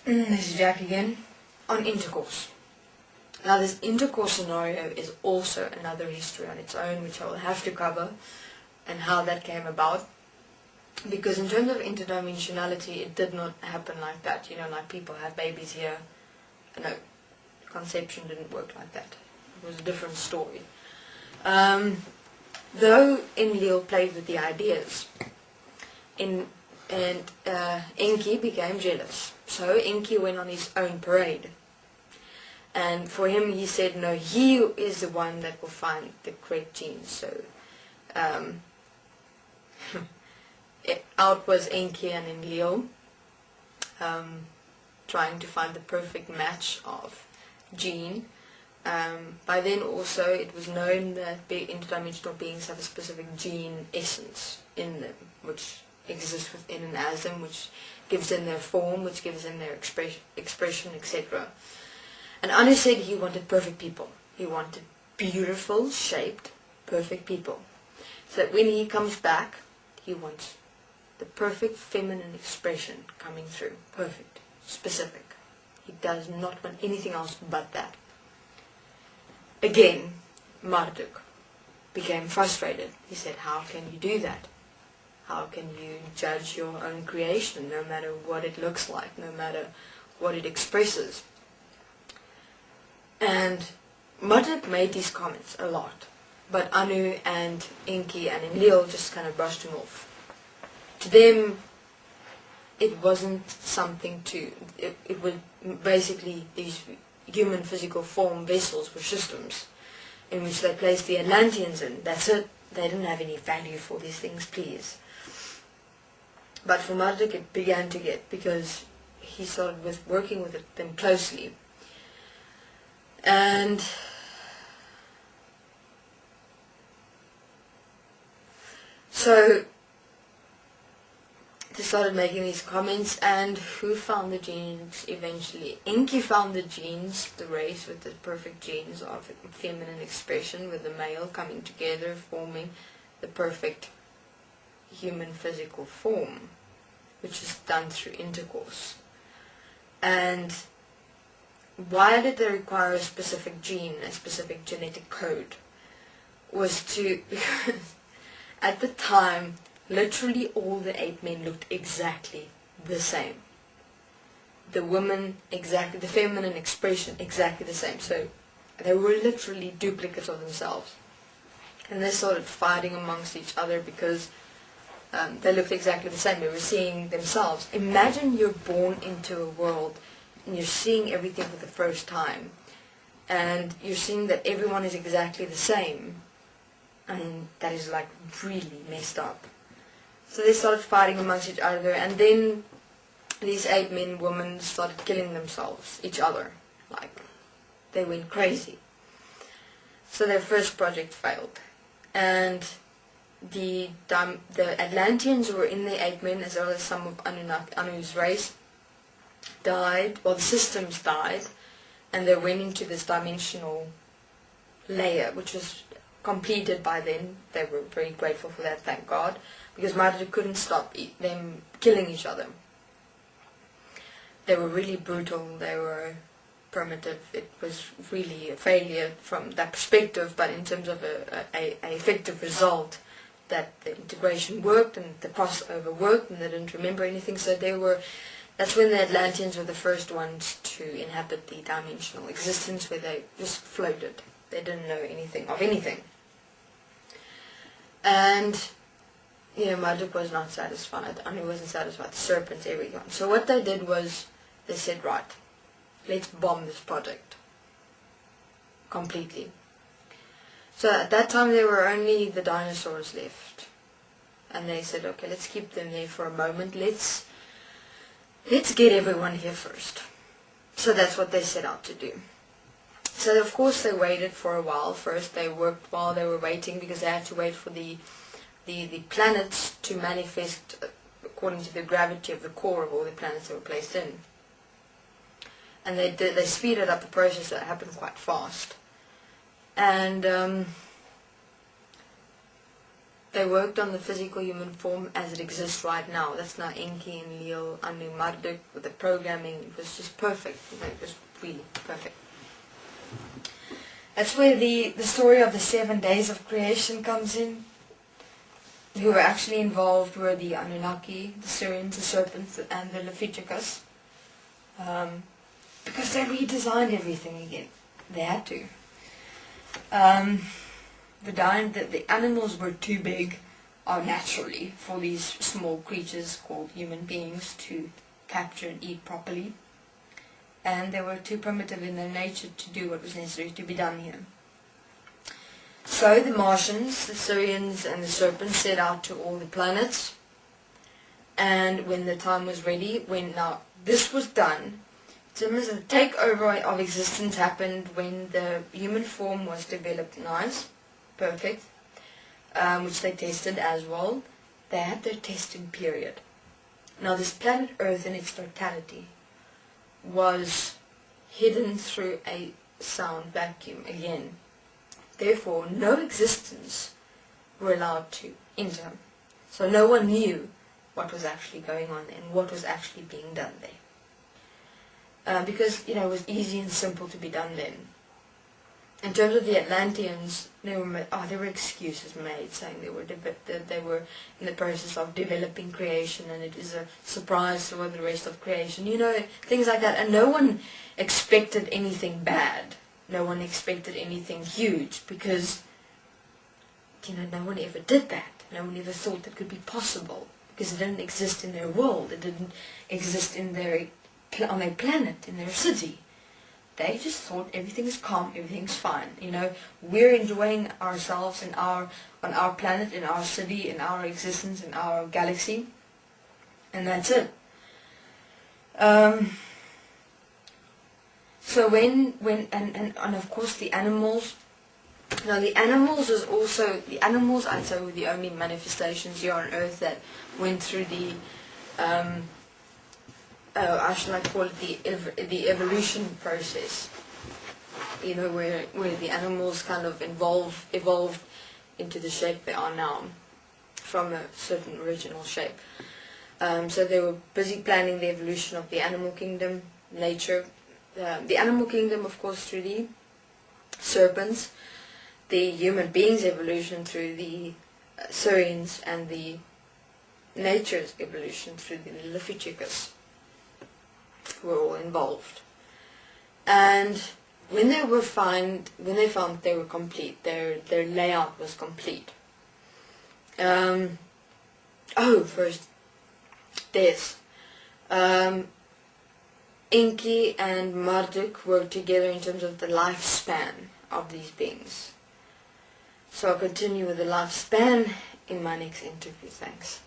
This is Jack again on intercourse. Now this intercourse scenario is also another history on its own, which I will have to cover, and how that came about. Because in terms of interdimensionality, it did not happen like that. You know, like people have babies here. No, conception didn't work like that. It was a different story. Though Enlil played with the ideas, Enki became jealous. So Enki went on his own parade. And for him, he said, no, he is the one that will find the correct genes. So out was Enki and Enlil, trying to find the perfect match of gene. By then also it was known that interdimensional beings have a specific gene essence in them, which exists within and as them, which gives them their form, which gives them their expression, etc. And Anu said he wanted perfect people. He wanted beautiful, shaped, perfect people. So that when he comes back, he wants the perfect feminine expression coming through. Perfect, specific. He does not want anything else but that. Again, Marduk became frustrated. He said, how can you do that? How can you judge your own creation, no matter what it looks like, no matter what it expresses? And Marduk made these comments a lot, but Anu and Enki and Enlil just kind of brushed him off. To them, it wasn't something to, it was basically these human physical form vessels were systems in which they placed the Atlanteans in. That's it. They didn't have any value for these things, please. But for Marduk it began to get, because he started working with them closely. And so they started making these comments, and who found the genes eventually? Enki found the genes, the race with the perfect genes of feminine expression, with the male coming together, forming the perfect human physical form, which is done through intercourse. And why did they require a specific gene, a specific genetic code? Was to, because at the time, literally all the ape men looked exactly the same. The women, exactly, the feminine expression, exactly the same. So they were literally duplicates of themselves. And they started fighting amongst each other because they looked exactly the same. They were seeing themselves. Imagine you're born into a world and you're seeing everything for the first time. And you're seeing that everyone is exactly the same. And that is like really messed up. So they started fighting amongst each other, and then these ape men, women started killing themselves, each other. Like, they went crazy. So their first project failed. And the Atlanteans who were in the ape men, as well as some of Anu's race, died, well, the systems died, and they went into this dimensional layer, which was completed by then. They were very grateful for that, thank God, because Marduk couldn't stop them killing each other. They were really brutal, they were primitive. It was really a failure from that perspective, but in terms of a effective result, that the integration worked and the crossover worked, and they didn't remember anything. So that's when the Atlanteans were the first ones to inhabit the dimensional existence, where they just floated. They didn't know anything of anything. And Marduk was not satisfied. Anu wasn't satisfied. The serpents, everyone. So what they did was, they said, right, let's bomb this project completely. So at that time there were only the dinosaurs left. And they said, okay, let's keep them there for a moment. Let's get everyone here first. So that's what they set out to do. So of course they waited for a while. First they worked while they were waiting, because they had to wait for the planets to manifest according to the gravity of the core of all the planets that were placed in. And they speeded up the process. That happened quite fast. And they worked on the physical human form as it exists right now. That's now Enki and Leo under Marduk with the programming. It was just perfect. It was really perfect. That's where the story of the 7 days of creation comes in. Who were actually involved were the Anunnaki, the Syrians, the serpents, and the Leviticus. Because they redesigned everything again. They had to. The animals were too big, naturally, for these small creatures called human beings to capture and eat properly. And they were too primitive in their nature to do what was necessary to be done here. So the Martians, the Syrians, and the serpents set out to all the planets. And when the time was ready, when now this was done, so the takeover of existence happened when the human form was developed nice, perfect, which they tested as well. They had their testing period. Now this planet Earth in its totality was hidden through a sound vacuum again. Therefore, no existence were allowed to enter. So no one knew what was actually going on and what was actually being done there. Because, it was easy and simple to be done then. In terms of the Atlanteans, there were excuses made saying they were in the process of developing creation and it is a surprise to the rest of creation. Things like that. And no one expected anything bad. No one expected anything huge because, no one ever did that. No one ever thought that could be possible because it didn't exist in their world. It didn't exist on their planet, in their city. They just thought everything's calm, everything's fine. We're enjoying ourselves on our planet, in our city, in our existence, in our galaxy, and that's it. So and of course the animals. Now the animals I'd say were the only manifestations here on Earth that went through the how should I call it, the evolution process. Where the animals kind of evolved into the shape they are now from a certain original shape. So they were busy planning the evolution of the animal kingdom, nature. The animal kingdom, of course, through the serpents, the human beings' evolution through the Syrians, and the nature's evolution through the Leviticus were all involved. And when they found they were complete, their layout was complete. First, this. Enki and Marduk worked together in terms of the lifespan of these beings. So I'll continue with the lifespan in my next interview. Thanks.